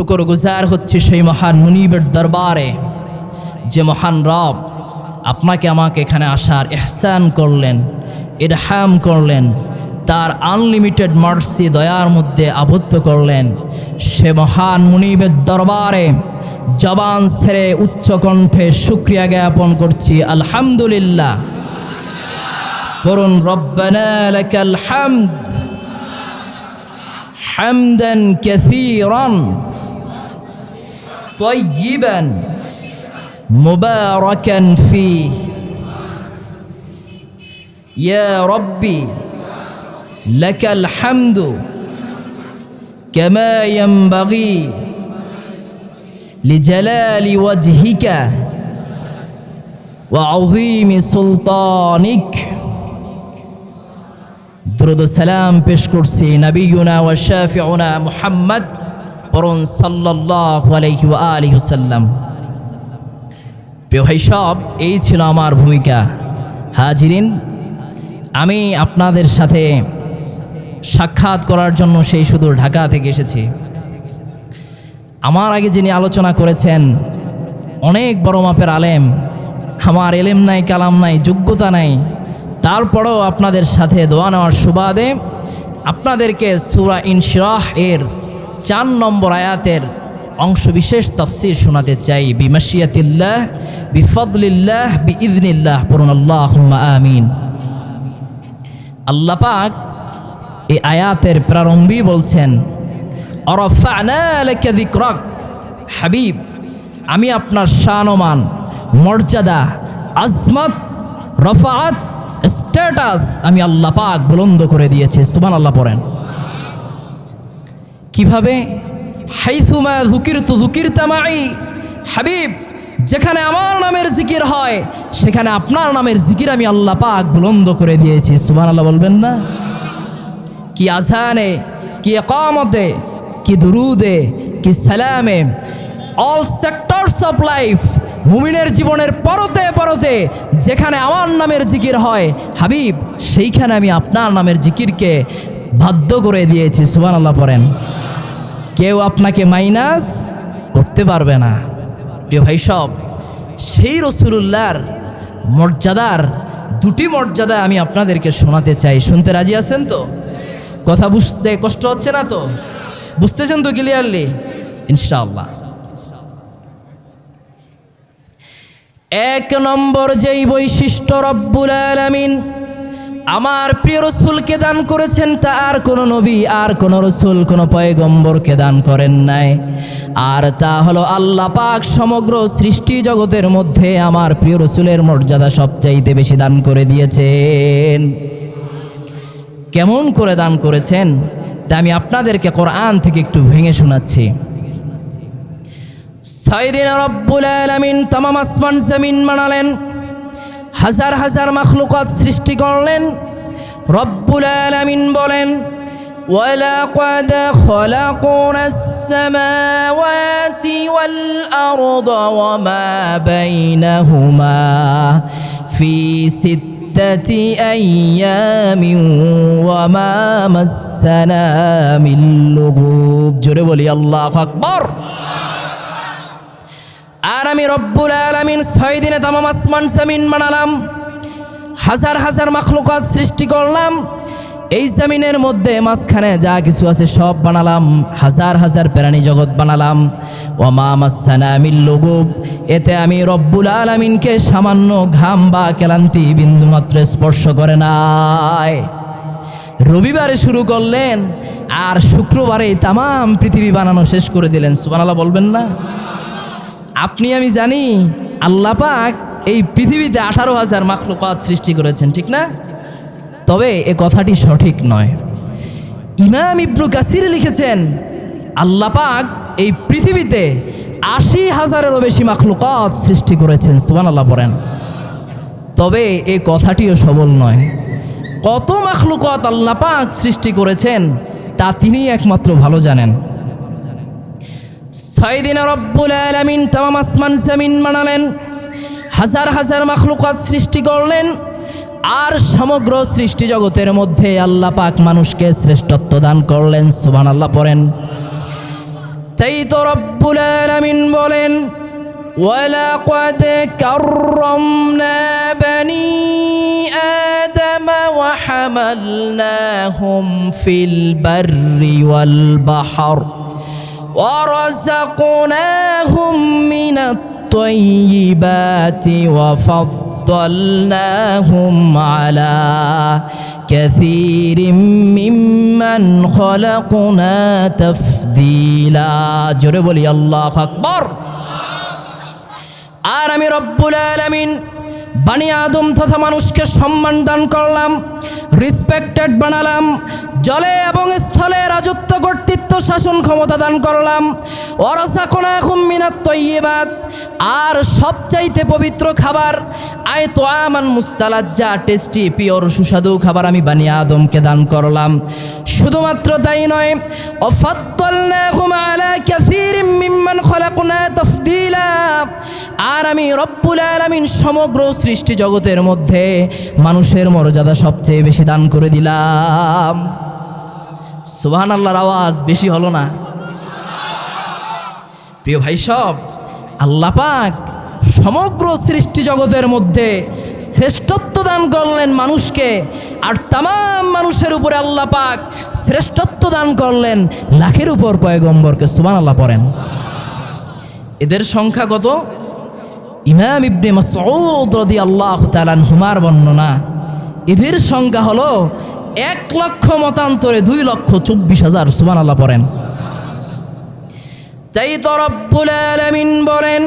শুকরগুজার হচ্ছে সেই মহান মুনিবের দরবারে যে মহান রব আপনাকে আমাকে এখানে আসার ইহসান করলেন, ইরহাম করলেন, তার আনলিমিটেড মার্সি দয়ার মধ্যে আবদ্ধ করলেন। সে মহান মুনিবের দরবারে জবান ছেড়ে উচ্চ কণ্ঠে শুকরিয়া জ্ঞাপন করছি, আলহামদুলিল্লাহ। করুন রব্বানা লাকাল হামদ হামদান কাসীরান তাইয়িবান মুবারাকান ফীহি ইয়া রব্বি লাকাল হামদু কামা ইয়ানবাগি লিজালালি ওয়াজহিকা ওয়া আযীমি সুলতানিক। দুরূদ ও সালাম পেশ করছি নবিয়ুনা ওয়া শাফিউনা মুহাম্মদ পরম সাল্লাল্লাহু আলাইহি ওয়া আলিহি ওয়াসাল্লাম। প্রিয় ভাই সব, এই ছিল আমার ভূমিকা। হাজিরিন, আমি আপনাদের সাথে সাক্ষাৎ করার জন্য সেই সুদূর ঢাকা থেকে এসেছি। আমার আগে যিনি আলোচনা করেছেন অনেক বড় মাপের আলেম, আমার এলেম নাই, কালাম নাই, যোগ্যতা নাই, তারপরেও আপনাদের সাথে দোয়া নেওয়ার সুবাদে আপনাদেরকে সূরা ইনশিরাহ এর 4 নম্বর আয়াতের অংশবিশেষ তাফসীর শোনাতে চাই। বিমাশিয়াতিল্লাহ বিফদলিল্লাহ বিইذনিল্লাহ, পড়ুন আল্লাহুম্মা আমিন। আল্লাহ পাক এই আয়াতের প্রারম্ভে বলছেন, আরাফা'না লাকা যিকরাক, হাবিব আমি আপনার শানমান, মর্যাদা, আজমত, রফাআত, স্ট্যাটাস আমি আল্লাহ পাক বুলন্দ করে দিয়েছি। সুবহানাল্লাহ পড়েন। কিভাবে? হাইসুমা যুকিরতু যুকিরতা মাই, হাবিব যেখানে আমার নামের জিকির হয় সেখানে আপনার নামের জিকির আমি আল্লাহ পাক বুলন্দ করে দিয়েছি। সুবহানাল্লাহ বলবেন না? কি আযানে, কি ইকামতে, কি দুরুদে, কি সালামে, অল সেক্টরস অফ লাইফ, মুমিনের জীবনের পরতে পরতে যেখানে আমার নামের জিকির হয় হাবিব, সেইখানে আমি আপনার নামের জিকিরকে বাধ্য করে দিয়েছি। সুবহানাল্লাহ পড়েন। কেউ আপনাকে মাইনাস করতে পারবে না। প্রিয় ভাই সব, সেই রাসূলুল্লাহর মর্যাদার 2টি মর্যাদা আমি আপনাদেরকে শোনাতে চাই। শুনতে রাজি আছেন তো? কথা বুঝতে কষ্ট হচ্ছে না তো? বুঝতেছেন তো ক্লিয়ারলি? ইনশাআল্লাহ। 1 নম্বর যেই বৈশিষ্ট্য রব্বুল আলামিন আমার প্রিয় রসুলকে দান করেছেন, তা আর কোনো নবী, আর কোনো রসুল, কোনো পয়গম্বরকে দান করেন নাই। আর তা হলো আল্লাহ পাক সমগ্র সৃষ্টি জগতের মধ্যে আমার প্রিয় রসুলের মর্যাদা সবচাইতে বেশি দান করে দিয়েছেন। কেমন করে দান করেছেন তা আমি আপনাদেরকে কোরআন থেকে একটু ভেঙে শোনাচ্ছি। 6 দিনে রব্বুল আলামিন তামাম আসমান জমিন বানালেন, হাজার হাজার মাখলুকাত সৃষ্টি করলেন। রব্বুল আলামিন বলেন, ওয়ালাকাদ খলাকনাস সামাওয়াতি ওয়াল আরদা ওয়া মা বাইনাহুমা ফি সিত্তাতি আইয়ামিন ওয়া মা মাসসানা মিন লুগুব। জোরে বলি আল্লাহু আকবার। আর আমি রব্বুল আলামিন 6 দিনে তামাম আসমান জমিন বানালাম, হাজার হাজার মাখলুকাত সৃষ্টি করলাম। এই জমিনের মধ্যে মাঝখানে যা কিছু আছে সব বানালাম, হাজার হাজার প্রাণী জগৎ বানালাম। ওয়া মা মাসসানা মিন লুগুব, এতে আমি রব্বুল আলামিনকে সামান্য ঘাম বা ক্লান্তি বিন্দু মাত্র স্পর্শ করে নাই। রবিবারে শুরু করলেন আর শুক্রবারে তামাম পৃথিবী বানানো শেষ করে দিলেন। সুবহানাল্লাহ বলবেন না? আপনি আমি জানি আল্লাহ পাক এই পৃথিবীতে 18,000 মাখলুকাত সৃষ্টি করেছেন, ঠিক না? তবে এ কথাটি সঠিক নয়। ইমাম ইবনে কাসির লিখেছেন আল্লাহ পাক এই পৃথিবীতে 80,000-এরও বেশি মাখলুকাত সৃষ্টি করেছেন। সুবহানাল্লাহ পড়েন। তবে এই কথাটিও সবল নয়। কত মাখলুকাত আল্লাহ পাক সৃষ্টি করেছেন তা তিনি একমাত্র ভালো জানেন। 6 দিনে রব্বুল আলামিন তামাম আসমান জমিন বানালেন, হাজার হাজার মাখলুকাত সৃষ্টি করলেন। আর সমগ্র সৃষ্টি জগতের মধ্যে আল্লাহ পাক মানুষকে শ্রেষ্ঠত্ব দান করলেন। সুবহানাল্লাহ পড়েন। তাই তো রব্বুল আলামিন বলেন, ওয়ালাকাদ কাররামনা বানি আদম ওয়া হামালনাহুম ফিল বাররি ওয়াল বাহর ওয়া রাযাকনাহুম মিনাত তাইয়্যিবাতি ওয়া ফাদ্দালনাহুম আলা কাসীরিম মিম্মান খালাকনা তাফদীলা। জোরে বলি আল্লাহু আকবার। আর আমি রব্বুল আলামিন বানি আদম তথা মানুষকে সম্মান দান করলাম, রেসপেক্টেড বানালাম, জলে এবং স্থলে রাজত্ব কর্তৃত্ব শাসন ক্ষমতা দান করলাম। ওয়ারাযাকনাহুম মিনাত তাইয়্যিবাত, আর সবচাইতে পবিত্র খাবার আয় তোয়ামান মুস্তালাজ্জা, টেস্টি পিওর সুস্বাদু খাবার আমি বানি আদমকে দান করলাম। শুধুমাত্র তাই নয়, ওয়াফাদ্দালনাহুম আলা কাসীরিম মিম্মান খালাকনা তাফদীলা, আর আমি রব্বুল আলামিন সমগ্র সৃষ্টি জগতের মধ্যে মানুষের মর্যাদা সবচেয়ে বেশি দান করে দিলাম। সুবহানাল্লাহর আওয়াজ বেশি হলো না? প্রিয় ভাই সব, আল্লাহ পাক সমগ্র সৃষ্টি জগতের মধ্যে শ্রেষ্ঠত্ব দান করলেন মানুষকে, আর তামাম মানুষের উপরে আল্লাহ পাক শ্রেষ্ঠত্ব দান করলেন লাখের উপর পয়গম্বরকে। সুবহানাল্লাহ পড়েন। এদের সংখ্যা কত? ইমাম ইবনে মাসউদ রাদিয়াল্লাহু তাআলা আনহুমার বর্ণনা, এদের সংখ্যা হলো 1,00,000 মতান্তরে 2,24,000। সুবহানাল্লাহ পড়েন। তাই তো রব্বুল আলামিন বলেন,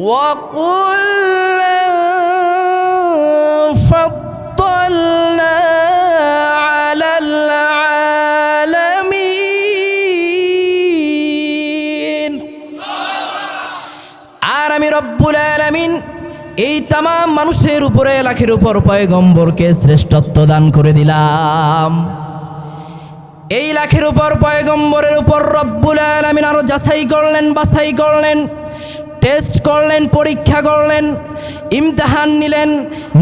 ওয়া কুল্লান ফাদ্দালনা আলাল আলামিন। আর আমি রব্বুল আলামিন এই তামাম মানুষের উপরে লাখের উপর পয়গম্বরকে শ্রেষ্ঠত্ব দান করে দিলাম। এই লাখের উপর পয়গম্বরের উপর রব্বুল আলামিন আরো যাচাই করলেন, বাছাই করলেন, টেস্ট করলেন, পরীক্ষা করলেন, ইমতিহান নিলেন।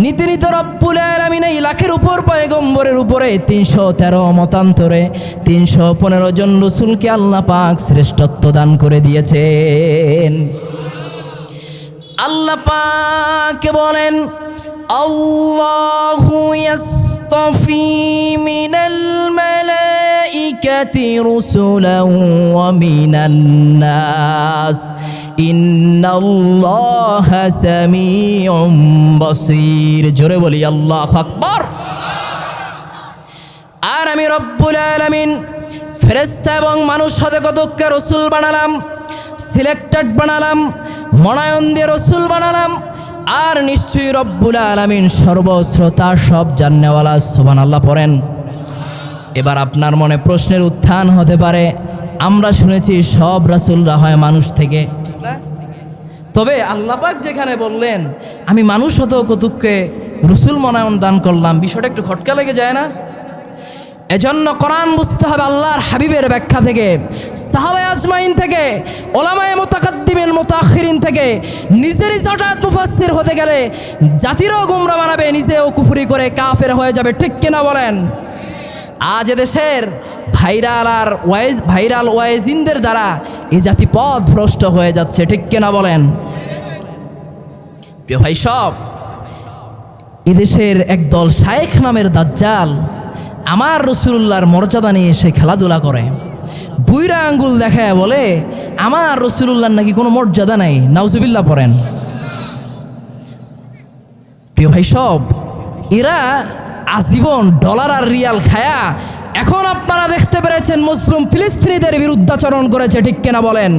নীতি নীতি রব্বুল আলামিন এই লাখের উপর পয়গম্বরের উপরে 313 মতান্তরে 315 জন রাসূলকে আল্লাহ পাক শ্রেষ্ঠত্ব দান করে দিয়েছেন। আল্লাহ পাক বলেন, আল্লাহু ইয়াসতাফি মিনাল মালাইকাতি রুসুলান ওয়া মিনান নাস ইন্নাল্লাহা সামিউম বাসীর। জোরে বলি আল্লাহু আকবার। আর আমি রব্বুল আলামিন ফেরেশতা এবং মানুষ হতে কতকে রসুল বানালাম, সিলেক্টেড বানালাম, মনোনয়ন দিয়ে রসুল বানালাম। আর নিশ্চয়ই রব্বুল আলামিন সর্বশ্রোতা, সব জাননেওয়ালা। সুবহানাল্লাহ পড়েন। এবার আপনার মনে প্রশ্নের উত্থান হতে পারে, আমরা শুনেছি সব রাসূলরা হয় মানুষ থেকে, ঠিক না? তবে আল্লাহ পাক যেখানে বললেন আমি মানুষ হতেও কতকে রসুল মনোনয়ন দান করলাম, বিষয়টা একটু খটকা লেগে যায় না? এজন্য কোরআন বুঝতে হবে আল্লাহর হাবিবের ব্যাখ্যা থেকে, সাহাবায়ে আজমাইন থেকে, ওলামায়ে মুতাকাদ্দিমিন মুতাআখিরিন থেকে। নিজেরই হঠাৎ মুফাসসির হতে গেলে জাতিরও গুমরা বানাবে, নিজেও কুফরি করে কাফের হয়ে যাবে, ঠিক কিনা বলেন? আজ এদেশের ভাইরাল ওয়াইজিনদের দ্বারা এই জাতি পথ ভ্রষ্ট হয়ে যাচ্ছে, ঠিক কিনা বলেন? প্রিয় ভাই সব, এদেশের একদল শায়েখ নামের দাজ্জাল আমার রাসূলুল্লাহর মর্যাদা নিয়ে এসে খেলাধুলা করে, বুইরা আঙ্গুল দেখায় বলে আমার রাসূলুল্লাহর নাকি কোনো মর্যাদা নাই। নাউজুবিল্লাহ পড়েন। প্রিয় ভাই সব, এরা আজীবন ডলার আর রিয়াল খায়া এখন আপনারা দেখতে পেরেছেন মুসলিম ফিলিস্তিনিদের বিরুদ্ধাচরণ করেছে, ঠিক কিনা বলেন?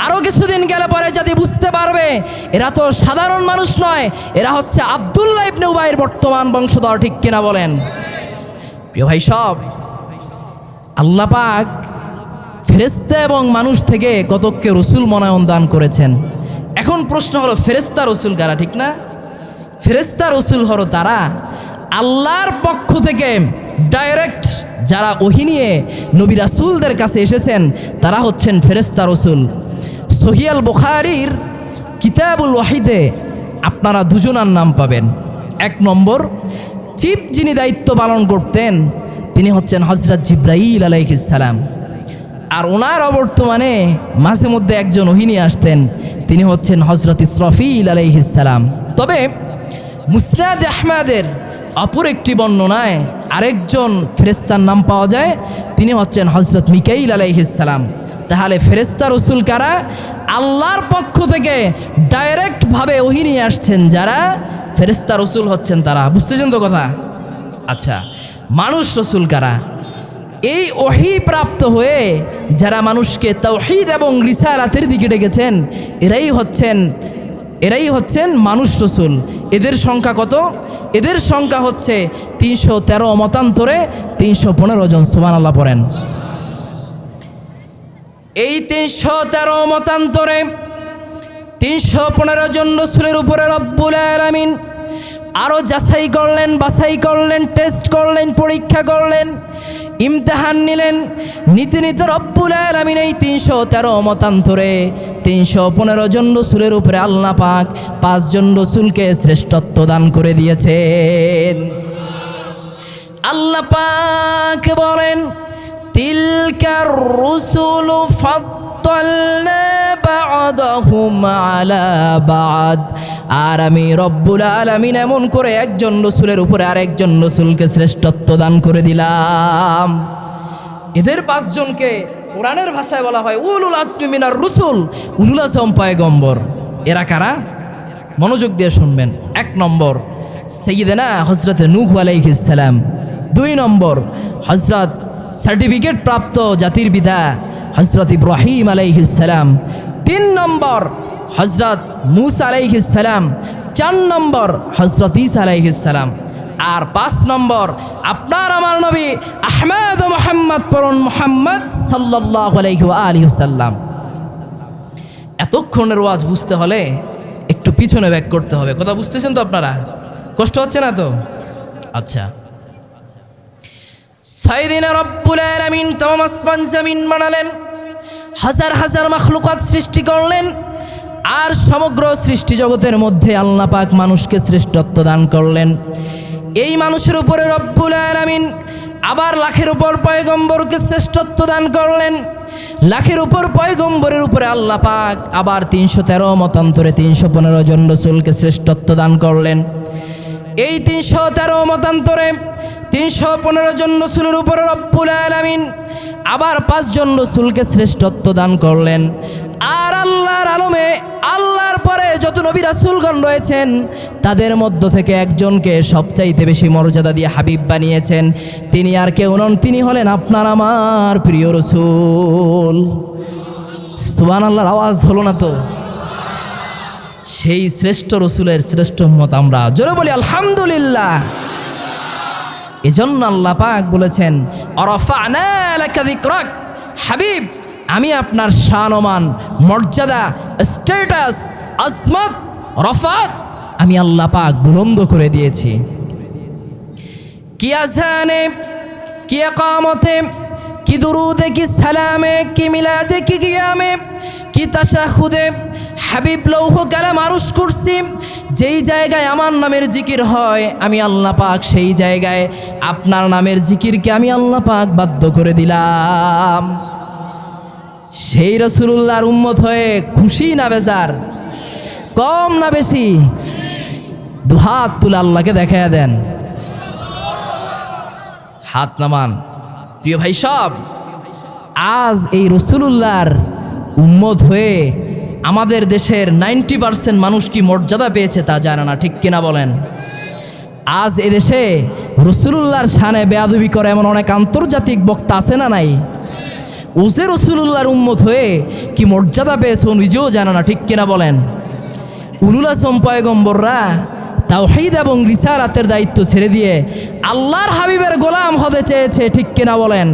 আরও কিছুদিন গেলে পরে যদি বুঝতে পারবে এরা তো সাধারণ মানুষ নয়, এরা হচ্ছে আব্দুল্লাহ ইবনে উবাইয়ের বর্তমান বংশধর, ঠিক কিনা বলেন? প্রিয় ভাই সব, আল্লাহ পাক ফেরেশতা এবং মানুষ থেকে কতককে রসুল মনোনয়ন দান করেছেন। এখন প্রশ্ন হলো ফেরেশতা রসুল কারা, ঠিক না? ফেরেশতা রসুল হলো তারা আল্লাহর পক্ষ থেকে ডাইরেক্ট যারা ওহী নিয়ে নবী রাসূলদের কাছে এসেছেন, তারা হচ্ছেন ফেরেশতা রসুল। সহিহ আল বুখারীর কিতাবুল ওয়াহিদে আপনারা দুজনার নাম পাবেন। এক নম্বর, চিফ যিনি দায়িত্ব পালন করতেন তিনি হচ্ছেন হযরত জিবরাইল আলাইহিস সালাম। আর ওনার অবর্তমানে মাঝে মধ্যে একজন ওহী নিয়ে আসতেন, তিনি হচ্ছেন হযরত ইসরাফিল আলাইহিস সালাম। তবে মুসনাদ আহমদের অপর একটি বর্ণনায় আরেকজন ফেরেশতার নাম পাওয়া যায়, তিনি হচ্ছেন হযরত মিকাইল আলাইহিস সালাম। তাহলে ফেরেশতা রসুল কারা? আল্লাহর পক্ষ থেকে ডাইরেক্টভাবে ওহী নিয়ে আসছেন যারা, ফেরেশতা রসুল হচ্ছেন তারা। বুঝতেছেন তো কথা? আচ্ছা, মানুষ রসুল কারা? এই ওহী প্রাপ্ত হয়ে যারা মানুষকে তাওহীদ এবং রিসালাতের দিকে ডেকেছেন, এরাই হচ্ছেন মানুষ রসুল। এদের সংখ্যা কত? এদের সংখ্যা হচ্ছে 313, মতান্তরে 315 জন। সুবহানাল্লাহ পড়েন। এই 313 মতান্তরে 315 জন রসুলের উপরে রব্বুল আলামিন আরও যাচাই করলেন, বাছাই করলেন, টেস্ট করলেন, পরীক্ষা করলেন, ইমতিহান নিলেন। নীতি রব্বুল আলামিন এই 313 মতান্তরে 315 জন রসুলের উপরে আল্লাহ পাক 5 জন রসুলকে শ্রেষ্ঠত্ব দান করে দিয়েছেন। আল্লাহ পাক বলেন, তিলকার রুসুলু ফাদ্দালনা বা'দাহুম আলা বা'দ। আর আমি রব্বুল আলামিন এমন করে একজন রসুলের উপরে আরেকজন রসুলকে শ্রেষ্ঠত্ব দান করে দিলাম। এদের 5 জনকে কোরআনের ভাষায় বলা হয় উলুল আজমি মিনার রুসুল, উলুল আজম পয়গম্বর। এরা কারা? মনোযোগ দিয়ে শুনবেন। 1 নম্বর সাইয়্যিদানা হযরত নূহ আলাইহিস সালাম। 2 নম্বর হযরত সার্টিফিকেট প্রাপ্ত জাতির পিতা হযরত ইব্রাহিম আলাইহিস সালাম। 3 নম্বর হযরত মূসা আলাইহিস সালাম। 4 নম্বর হযরত ঈসা আলাইহিস সালাম। আর 5 নম্বর আপনার আমার নবী আহমদ ও মুহাম্মদ পরন মুহাম্মদ সাল্লাল্লাহু আলাইহি ওয়া আলিহি ওয়াসাল্লাম। এতক্ষণের ওয়াজ বুঝতে হলে একটু পিছনে ব্যাক করতে হবে। কথা বুঝতেছেন তো আপনারা? কষ্ট হচ্ছে না তো? আচ্ছা, 6 দিনে রব্বুল আলামিন তামাম আসমান জমিন বানালেন, হাজার হাজার মাখলুকাত সৃষ্টি করলেন। আর সমগ্র সৃষ্টি জগতের মধ্যে আল্লাহ পাক মানুষকে শ্রেষ্ঠত্ব দান করলেন। এই মানুষের উপরে রব্বুল আলামিন আবার লাখের উপর পয়গম্বরকে শ্রেষ্ঠত্ব দান করলেন। লাখের উপর পয়গম্বরের উপরে আল্লাহ পাক আবার 313 মতান্তরে 315 জন রসুলকে শ্রেষ্ঠত্ব দান করলেন। এই 313 মতান্তরে 315 জন রসুলের উপরে রব্বুল আলামিন আবার 5 জন রসুলকে শ্রেষ্ঠত্ব দান করলেন। আর আল্লাহর আলমে আল্লাহর পরে যত নবী রাসূলগণ রয়েছেন তাদের মধ্য থেকে একজনকে সবচাইতে বেশি মর্যাদা দিয়ে হাবিব বানিয়েছেন। তিনি আর কেউ নন, তিনি হলেন আপনার আমার প্রিয় রসুল। সুবহানাল্লাহর আওয়াজ হলো না তো? সেই শ্রেষ্ঠ রসুলের শ্রেষ্ঠ উম্মত আমরা। জোরে বলি আলহামদুলিল্লাহ। এজন্য আল্লাহ পাক বলেছেন, আরাফা'না লাকা যিকরাক, হাবিব আমি আপনার শানমান, মর্যাদা, স্ট্যাটাস, আজমত, রফাত আমি আল্লাহ পাক বুলন্দ করে দিয়েছি। কি আযানে, কি ইকামতে, কি দুরুদে, কি সালামে, কি মিলাদে, কি কিয়ামে, কি তাশাহুদে, হাবিব লৌহ কালাম আরশ কুরসি, যেই জায়গায় আমার নামের জিকির হয় আমি আল্লাহ পাক সেই জায়গায় আপনার নামের জিকিরকে আমি আল্লাহ পাক বাধ্য করে দিলাম। সেই রাসূলুল্লাহর উম্মত হয়ে খুশি না বেজার? কম না বেশি? দুহাত তুলে আল্লাহকে দেখায়া দেন, হাত নামান। প্রিয় ভাই সব, আজ এই রাসূলুল্লাহর উম্মত হয়ে আমাদের দেশের 90% মানুষ কি মর্যাদা পেয়েছে তা জানে না, ঠিক কিনা বলেন? আজ এদেশে রাসূলুল্লাহর শানে বেয়াদবি করে এমন অনেক আন্তর্জাতিক বক্তা আছে না নাই? ও যে রাসূলুল্লাহর উম্মত হয়ে কি মর্যাদা পেয়েছে ও নিজেও জানে না, ঠিক কিনা বলেন? উলুল আজম পয়গম্বররা তাওহীদ এবং রিসালাতের দায়িত্ব ছেড়ে দিয়ে আল্লাহর হাবিবের গোলাম হতে চেয়েছে, ঠিক কিনা বলেন?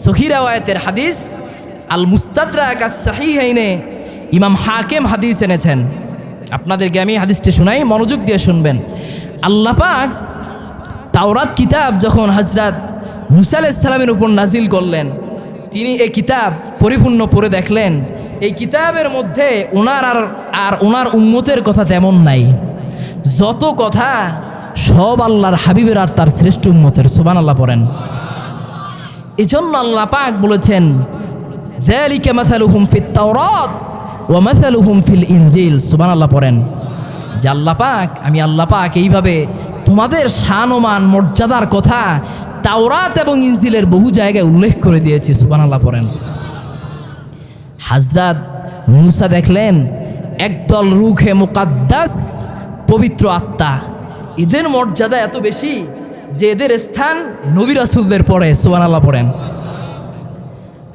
সহিহ riwayaতের হাদিস আল মুস্তাদরাক আস-সাহিহাইনে ইমাম হাকিম হাদিস এনেছেন। আপনাদেরকে আমি হাদিসটি শোনাই, মনোযোগ দিয়ে শুনবেন। আল্লাহ পাক তাওরাত কিতাব যখন হযরত মূসা আলাইহিস সালামের উপর নাজিল করলেন, তিনি এই কিতাব পরিপূর্ণ পড়ে দেখলেন এই কিতাবের মধ্যে ওনার উম্মতের কথা তেমন নাই। যত কথা সব আল্লাহর হাবিবের আর তার শ্রেষ্ঠ উম্মতের। সুবহানাল্লাহ পড়েন। এজন্য আল্লাহ পাক বলেছেন, যালিকা মাসালুহুম ফিত তাওরাত ওয়া মাসালুহুম ফিল ইনজিল। সুবহানাল্লাহ পড়েন যে আল্লাহ পাক, আমি আল্লাহ পাক এইভাবে তোমাদের শান ও মান মর্যাদার কথা তাওরাত এবং ইনজিলের বহু জায়গায় উল্লেখ করে দিয়েছি। সুবহানাল্লাহ পড়েন। হযরত মূসা দেখলেন একদল রূহে মুকাদ্দাস, পবিত্র আত্মা, এদের মর্যাদা এত বেশি যে এদের স্থান নবী রাসূলদের পরে। সুবহানাল্লাহ পড়েন।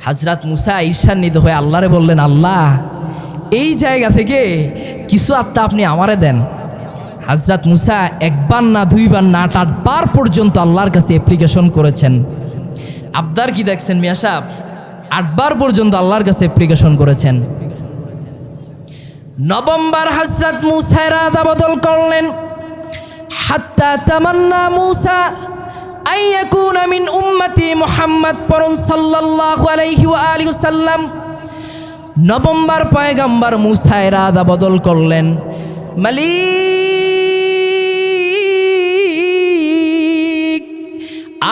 হযরত মূসা ঈর্ষান্বিত হয়ে আল্লাহরে বললেন, আল্লাহ এই জায়গা থেকে কিছু আত্মা আপনি আমারে দেন। হযরত মূসা একবার না, দুইবার না, 8 বার পর্যন্ত আল্লাহর কাছে অ্যাপ্লিকেশন করেছেন। আবদার কি দেখছেন মিয়া সাহেব, 8 বার পর্যন্ত আল্লাহর কাছে অ্যাপ্লিকেশন করেছেন। নবমবার হযরত মূসা ইরাদা বদল করলেন। হাত্তা তামান্না মূসা আইয়াকুনা মিন উম্মতি মুহাম্মদ পরন সাল্লাল্লাহু আলাইহি ওয়া আলিহি ওয়াসাল্লাম। নবমবার পয়গম্বর মূসা ইরাদা বদল করলেন। মালিক,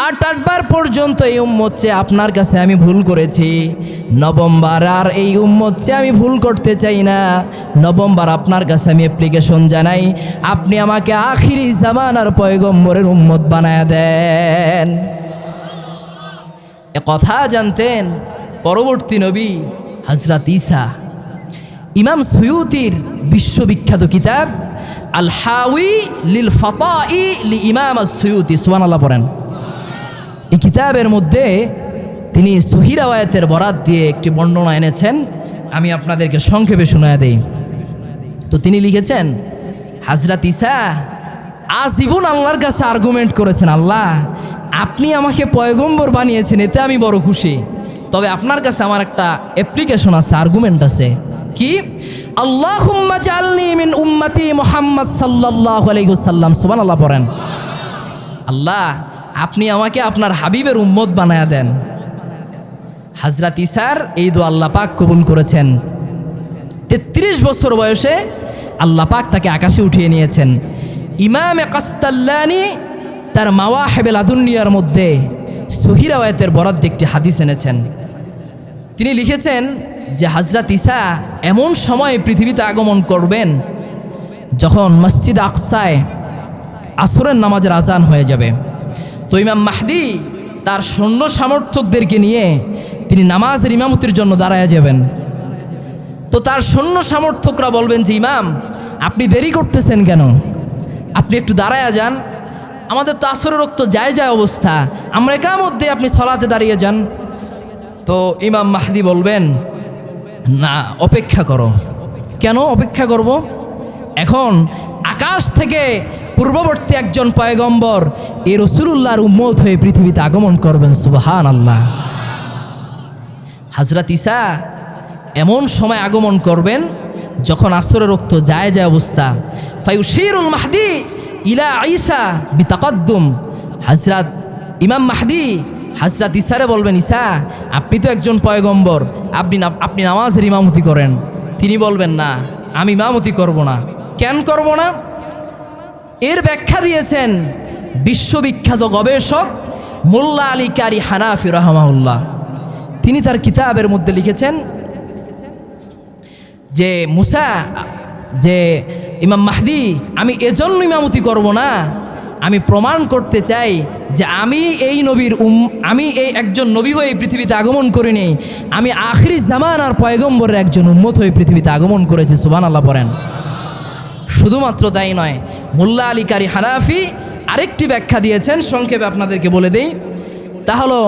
8 বার পর্যন্ত এই উম্মত চেয়ে আপনার কাছে আমি ভুল করেছি। নবমবার আর এই উম্মত চেয়ে আমি ভুল করতে চাই না। নবমবার আপনার কাছে আমি অ্যাপ্লিকেশন জানাই, আপনি আমাকে আখিরি জামানার পয়গম্বরের উম্মত বানায়া দেন। এ কথা জানতেন পরবর্তী নবী হযরত ঈসা। ইমাম সুয়ুতির বিশ্ববিখ্যাত কিতাব আল হাওয়ি লিল ফাতাই লি ইমাম সুয়ুতি। সুবহানাল্লাহ পড়েন। এই কিতাবের মধ্যে তিনি সহিহ রাওয়ায়াতের বরাত দিয়ে একটি বর্ণনা এনেছেন, আমি আপনাদেরকে সংক্ষেপে শোনায় দেই। তো তিনি লিখেছেন, হযরত ঈসা আজীবন আল্লাহর কাছে আর্গুমেন্ট করেছেন, আল্লাহ আপনি আমাকে পয়গম্বর বানিয়েছেন, এতে আমি বড় খুশি, তবে আপনার কাছে আমার একটা অ্যাপ্লিকেশন আছে, আর্গুমেন্ট আছে। কি? আল্লাহুম্মা জাআলনি মিন উম্মতি মুহাম্মদ সাল্লাল্লাহু আলাইহি ওয়াসাল্লাম। সুবহানাল্লাহ পড়েন। আল্লাহ আপনি আমাকে আপনার হাবিবের উম্মত বানায়া দেন। হযরত ঈসার এই দোয়া আল্লাহ পাক কবুল করেছেন। 33 বছর বয়সে আল্লাহ পাক তাকে আকাশে উঠিয়ে নিয়েছেন। ইমামে কাস্তাল্লানি তার মাওয়াহিবুল লাদুনিয়ার মধ্যে সহিহ রাওয়ায়াতের বরাত দিয়ে একটি হাদিস এনেছেন। তিনি লিখেছেন যে হযরত ঈসা এমন সময় পৃথিবীতে আগমন করবেন যখন মসজিদ আকসায় আসরের নামাজের আজান হয়ে যাবে। তো ইমাম মাহদি তার সৈন্য সমর্থকদেরকে নিয়ে তিনি নামাজের ইমামতির জন্য দাঁড়ায় যাবেন। তো তার সৈন্য সমর্থকরা বলবেন যে ইমাম আপনি দেরি করতেছেন কেন, আপনি একটু দাঁড়ায় যান, আমাদের তো আসরের রক্ত যায় অবস্থা, আমরা একামত দিয়ে আপনি সলাতে দাঁড়িয়ে যান। তো ইমাম মাহদি বলবেন, না অপেক্ষা করো। কেন অপেক্ষা করব? এখন আকাশ থেকে পূর্ববর্তী একজন পয়গম্বর এই রাসূলুল্লাহর উম্মত হয়ে পৃথিবীতে আগমন করবেন। সুবহানাল্লাহ। হযরত ঈসা এমন সময় আগমন করবেন যখন আসরের রক্ত যায় অবস্থা। ফায়ুশিরুল মাহদি ইলা ঈসা বিতাকাদ্দুম। হযরত ইমাম মাহদি হযরত ঈসারে বলবেন, ঈসা আপনি তো একজন পয়গম্বর, আপনি নামাজের ইমামতি করেন। তিনি বলবেন, না আমি ইমামতি করব না। কেন করব না? এর ব্যাখ্যা দিয়েছেন বিশ্ববিখ্যাত গবেষক মোল্লা আলী কারি হানাফি রাহমাহুল্লাহ। তিনি তার কিতাবের মধ্যে লিখেছেন যে মুসা, যে ইমাম মাহদি আমি এজন্য ইমামতি করব না, আমি প্রমাণ করতে চাই যে আমি এই একজন নবী হয়ে পৃথিবীতে আগমন করিনি, আমি আখিরি জামানার পয়গম্বরের একজন উম্মত হয়ে পৃথিবীতে আগমন করেছি। সুবহানাল্লাহ পড়েন। শুধুমাত্র তাই নয়, মোল্লা আলী কারি হানাফি আরেকটি ব্যাখ্যা দিয়েছেন, সংক্ষেপে আপনাদেরকে বলে দেই। তা হলো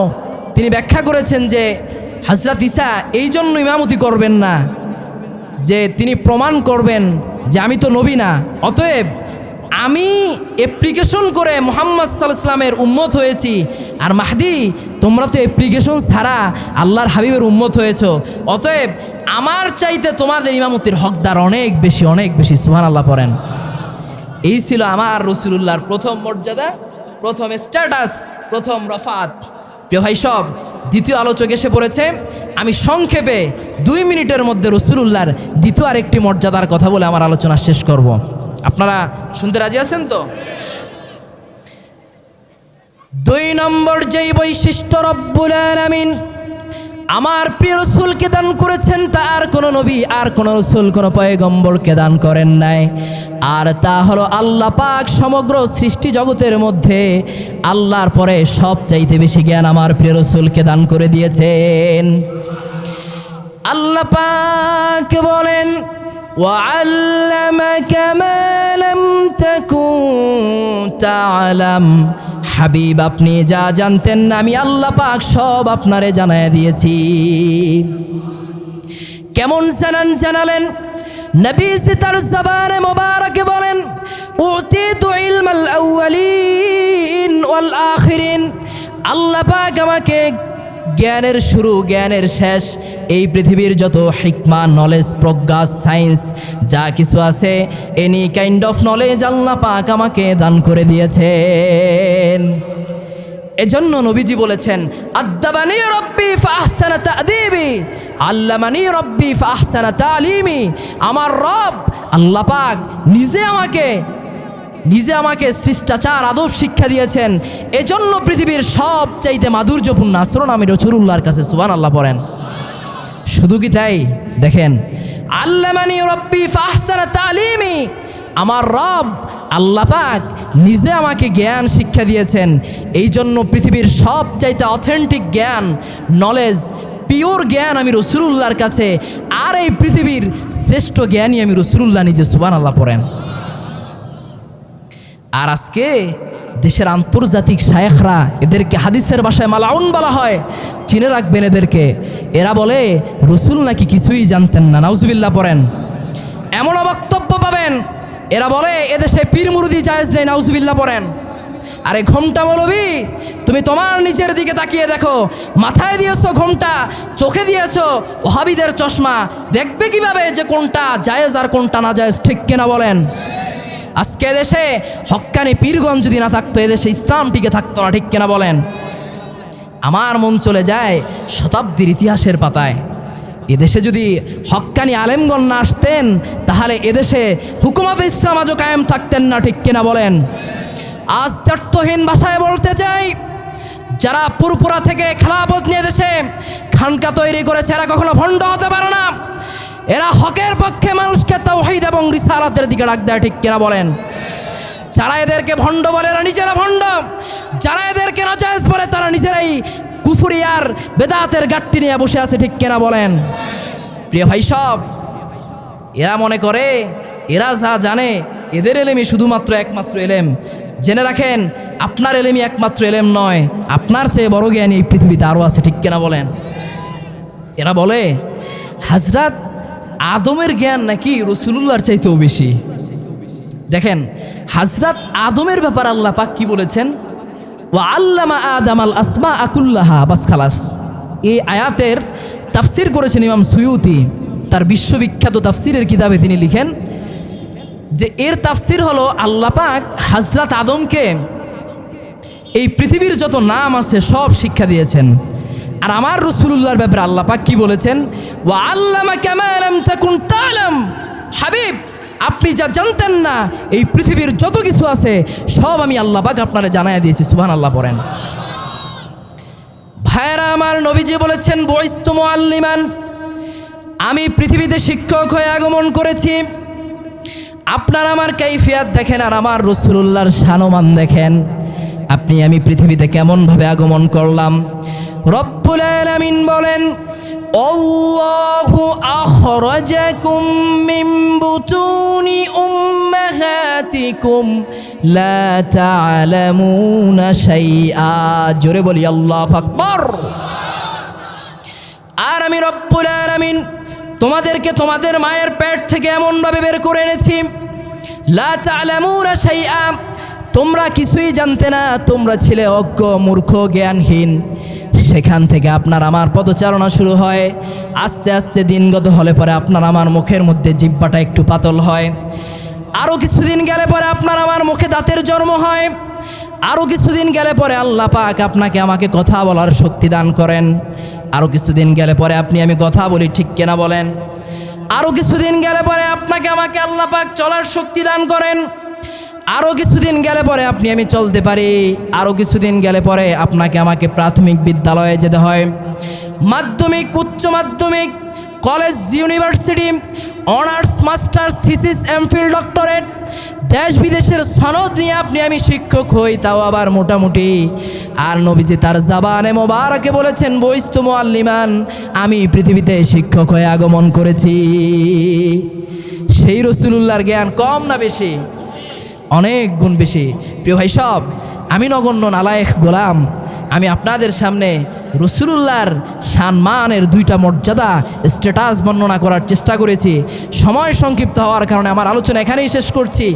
তিনি ব্যাখ্যা করেছেন যে হযরত ঈসা এই জন্য ইমামতি করবেন না যে তিনি প্রমাণ করবেন যে আমি তো নবী না, অতএব আমি অ্যাপ্লিকেশন করে মুহাম্মদ সাল্লাল্লাহু আলাইহি ওয়াসাল্লামের উম্মত হয়েছি, আর মাহদি তোমরা তো অ্যাপ্লিকেশন ছাড়া আল্লাহর হাবিবের উম্মত হয়েছ, অতএব আমার চাইতে তোমাদের ইমামতির হকদার অনেক বেশি। সুবহানাল্লাহ পড়েন। এই ছিল আমার রাসূলুল্লাহর প্রথম মর্যাদা, প্রথম স্ট্যাটাস, প্রথম রফাত। প্রিয় ভাই সব, দ্বিতীয় আলোচক এসে পড়েছে। আমি সংক্ষেপে 2 মিনিটের মধ্যে রাসূলুল্লাহর দ্বিতীয় আরেকটি মর্যাদার কথা বলে আমার আলোচনা শেষ করব। আপনারা শুনতে রাজি আছেন তো? 2 নম্বর যেই বৈশিষ্ট্য রব্বুল আলামিন আমার প্রিয় রসুলকে দান করেছেন, তা আর কোনো নবী আর কোনো রসুল কোনো পয়গম্বরকে দান করেন নাই। আর তা হলো আল্লাহ পাক সমগ্র সৃষ্টি জগতের মধ্যে আল্লাহর পরে সবচাইতে বেশি জ্ঞান আমার প্রিয় রসুলকে দান করে দিয়েছেন। আল্লাহ পাক বলেন, ওয়াআল্লামাকা মা লাম তাকুন তা'লাম, হাবিব আপনি যা জানতেন না আমি আল্লাহ পাক সব আপনারে জানায় দিয়েছি। কেমন জানালেন? নবী তার জবানে মোবারকে বলেন, উতিতু ইলমাল আউয়ালিন ওয়াল আখিরিন, আল্লাহ পাক আমাকে জ্ঞানের শুরু জ্ঞানের শেষ, এই পৃথিবীর যত হিকমা নলেজ প্রজ্ঞা সায়েন্স যা কিছু আছে এনি কাইন্ড অফ নলেজ আল্লাহ পাক আমাকে দান করে দিয়েছেন। এজন্য নবীজি বলেছেন, আদ্দাবানি রব্বি ফাহসানা তা'দীবি, আল্লামানি রব্বি ফাহসানা তা'লিমি, আমার রব আল্লাহ পাক নিজে আমাকে শিষ্টাচার আদব শিক্ষা দিয়েছেন। এজন্য পৃথিবীর সবচাইতে মাধুর্যপূর্ণ আচরণ আমি রাসূলুল্লাহর কাছে, সুবহানাল্লাহ পড়েন। শুধু কি তাই? দেখেন, আল্লামানি রব্বি ফাহসানা তা'লিমি, আমার রব আল্লাহ পাক নিজে আমাকে জ্ঞান শিক্ষা দিয়েছেন। এই জন্য পৃথিবীর সবচাইতে অথেন্টিক জ্ঞান নলেজ পিওর জ্ঞান আমি রাসূলুল্লাহর কাছে, আর এই পৃথিবীর শ্রেষ্ঠ জ্ঞানী আমি রাসূলুল্লাহ নিজে, সুবহানাল্লাহ পড়েন। আর আজকে দেশের আন্তর্জাতিক শায়েখরা, এদেরকে হাদিসের ভাষায় মালাউন বলা হয়, চিনে রাখবেন এদেরকে। এরা বলে রসুল নাকি কিছুই জানতেন না, নাউজুবিল্লাহ পড়েন। এমনও বক্তব্য পাবেন এরা বলে এদেশে পীর মুরিদি জায়েজ নেই, নাউজুবিল্লাহ পড়েন। আরে ঘোমটা মৌলবী, তুমি তোমার নিচের দিকে তাকিয়ে দেখো, মাথায় দিয়েছো ঘোমটা, চোখে দিয়েছো ওহাবিদের চশমা, দেখবে কিভাবে যে কোনটা জায়েজ আর কোনটা না জায়েজ, ঠিক কিনা বলেন? আজকে এদেশে হক্কানি পীরগণ যদি না থাকতো এদেশে ইসলাম টিকে থাকতো না, ঠিক কিনা বলেন? আমার মন চলে যায় শতাব্দীর ইতিহাসের পাতায়। এদেশে যদি হক্কানি আলেমগণ না আসতেন তাহলে এদেশে হুকুমতে ইসলাম আজও কায়েম থাকতেন না, ঠিক কিনা বলেন? আজ তর্কহীন ভাষায় বলতে চাই, যারা পুরপুরা থেকে খেলাফত নিয়ে দেশে খানকা তৈরি করেছে এরা কখনো ভণ্ড হতে পারে না। এরা হকের পক্ষে মানুষকে তাওহীদ এবং রিসালাতের দিকে ডাক দেয়, ঠিক কিনা বলেন? যারা এদেরকে ভণ্ড বলে এরা নিজেরা ভণ্ড, যারা এদেরকে নাজায়েজ বলে তারা নিজেরাই কুফরি আর বেদাতের গাট্টি নিয়ে বসে আছে, ঠিক কিনা বলেন? প্রিয় ভাই সব, এরা মনে করে এরা যা জানে এদের এলেমই শুধুমাত্র একমাত্র এলেম। জেনে রাখেন, আপনার এলেমই একমাত্র এলেম নয়, আপনার চেয়ে বড় জ্ঞানী এই পৃথিবীতে আরও আছে, ঠিক কিনা বলেন? এরা বলে হযরত আদমের জ্ঞান নাকি রাসূলুল্লাহর চাইতেও বেশি। দেখেন, হযরত আদমের ব্যাপার আল্লাহ পাক কি বলেছেন? ওয়া আল্লামা আদামাল আসমাআ কুল্লাহা, বাস খালাস। এই আয়াতের তাফসির করেছেন ইমাম সুয়ুতি, তার বিশ্ববিখ্যাত তাফসিরের কিতাবে তিনি লিখেন যে এর তাফসির হলো আল্লাহ পাক হযরত আদমকে এই পৃথিবীর যত নাম আছে সব শিক্ষা দিয়েছেন। আর আমার রাসূলুল্লাহর ব্যাপারে আল্লাহ পাক কি বলেছেন? ওয়া আল্লামাকা মা লাম তাকুন তা'লাম, হাবিব আপনি যা জানতেন না এই পৃথিবীর যত কিছু আছে সব আমি আল্লাহ পাক আপনারে জানায় দিয়েছি, সুবহানাল্লাহ পড়েন। ভাইরা আমার, নবীজি বলেছেন বুইস্তু মুআল্লিমান, আমি পৃথিবীতে শিক্ষক হয়ে আগমন করেছি। আপনার আমার কাইফিয়াত দেখেন আর আমার রাসূলুল্লাহর শানমান দেখেন, আপনি আমি পৃথিবীতে কেমনভাবে আগমন করলাম। রব্বুল আলামিন বলেন, আল্লাহু আখরাজাকুম মিন বুতুনি উম্মাহাতিকুম লা তা'লামুনা শাইআ, জোরে বলি আল্লাহু আকবার। আর আমি রব্বুল আলামিন তোমাদেরকে তোমাদের মায়ের পেট থেকে এমনভাবে বের করে এনেছি, লা তা'লামুনা শাইআ, তোমরা কিছুই জানতে না, তোমরা ছিলে অজ্ঞ মূর্খ জ্ঞানহীন। সেখান থেকে আপনার আমার পদচারণা শুরু হয়। আস্তে আস্তে দিনগত হলে পরে আপনার আমার মুখের মধ্যে জিহ্বাটা একটু পাতল হয়। আরও কিছুদিন গেলে পরে আপনার আমার মুখে দাঁতের জন্ম হয়। আরও কিছুদিন গেলে পরে আল্লাহ পাক আপনাকে আমাকে কথা বলার শক্তি দান করেন। আরও কিছুদিন গেলে পরে আপনি আমি কথা বলি, ঠিক কিনা বলেন? আরও কিছুদিন গেলে পরে আপনাকে আমাকে আল্লাহ পাক চলার শক্তি দান করেন। আরও কিছুদিন গেলে পরে আপনি আমি চলতে পারি। আরও কিছুদিন গেলে পরে আপনাকে আমাকে প্রাথমিক বিদ্যালয়ে যেতে হয়। মাধ্যমিক, উচ্চ মাধ্যমিক, college, university, honours, masters, thesis, MPhil, doctorate, দেশ বিদেশের সনদ নিয়ে আমি শিক্ষক হই, তাও আবার মোটামুটি। আর নবীজি তার জাবানে মোবারকে বলেছেন, বইস্তু মুআল্লিমান, আমি পৃথিবীতে শিক্ষক হয়ে আগমন করেছি। সেই রাসূলুল্লাহর জ্ঞান কম না বেশি? অনেক গুণ বেশি। প্রিয় ভাই সব, আমি নগণ্য নালায়েক গোলাম, আমি আপনাদের সামনে রাসূলুল্লাহর সম্মানের দুইটা মর্যাদা, স্ট্যাটাস বর্ণনা করার চেষ্টা করেছি। সময় সংক্ষিপ্ত হওয়ার কারণে আমার আলোচনা এখানেই শেষ করছি।